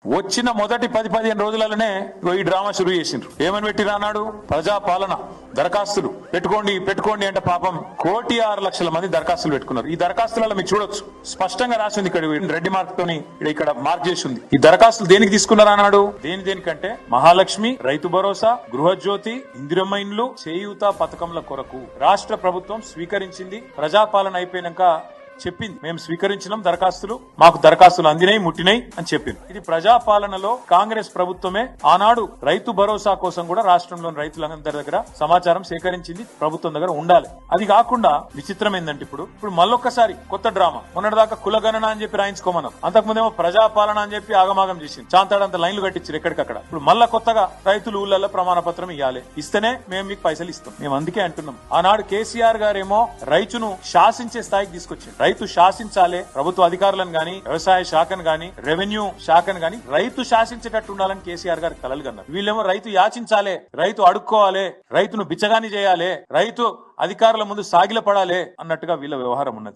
వచ్చిన మొదటి 10-15 రోజులలోనే ఈ డ్రామా షురూ చేసిండ్రు. ఏమని పెట్టిరా అన్నాడు? ప్రజాపాలన దరఖాస్తులు పెట్టుకోండి అంటే పాపం 1,06,00,000 మంది దరఖాస్తులు పెట్టుకున్నారు. ఈ దరఖాస్తులలో మీరు చూడొచ్చు, స్పష్టంగా రాసింది. ఇక్కడ రెడ్డి మార్క్ తోని ఇక్కడ మార్క్ చేసి ఉంది. ఈ దరఖాస్తులు దేనికి తీసుకున్నారు అన్నాడు? దేనికంటే మహాలక్ష్మి, రైతు భరోసా, గృహజ్యోతి, ఇందిరమ్మ ఇండ్లు, చేయూత పథకంల కొరకు రాష్ట్ర ప్రభుత్వం స్వీకరించింది. ప్రజాపాలన అయిపోయినాక చెప్పింది, మేము స్వీకరించినాం దరఖాస్తులు, మాకు దరఖాస్తులు అందినాయి, ముట్టినాయి అని చెప్పింది. ఇది ప్రజాపాలనలో కాంగ్రెస్ ప్రభుత్వమే ఆనాడు రైతు భరోసా కోసం కూడా రాష్ట్రంలోని రైతులందరి దగ్గర సమాచారం సేకరించింది. ప్రభుత్వం దగ్గర ఉండాలి. అది కాకుండా విచిత్రం ఏంటంటే ఇప్పుడు మళ్ళొక్కసారి కొత్త డ్రామా. మొన్నటిదాకా కులగణన అని చెప్పి రాయించుకోమన్నాం, అంతకుముందేమో ప్రజాపాలన అని చెప్పి ఆగమాగం చేసింది. చాంతాడంత లైన్లు కట్టించారు ఎక్కడికక్కడ. ఇప్పుడు మళ్ళా కొత్తగా రైతులు ఊళ్ళల్లో ప్రమాణ పత్రం ఇవ్వాలి, ఇస్తేనే మేము మీకు పైసలు ఇస్తాం. మేము అందుకే అంటున్నాం, ఆనాడు కేసీఆర్ గారేమో రైతును శాసించే స్థాయికి తీసుకొచ్చింది. రైతు శాసించాలే, ప్రభుత్వ అధికారులను గాని, వ్యవసాయ శాఖను గాని, రెవెన్యూ శాఖను గాని రైతు శాసించేటట్టు ఉండాలని కేసీఆర్ గారు కలలు కన్నారు. వీళ్ళేమో రైతు యాచించాలే, రైతు అడుక్కోవాలి, రైతును బిచ్చగాని చేయాలి, రైతు అధికారుల ముందు సాగిలపడాలి అన్నట్టుగా వీళ్ళ వ్యవహారం ఉన్నది.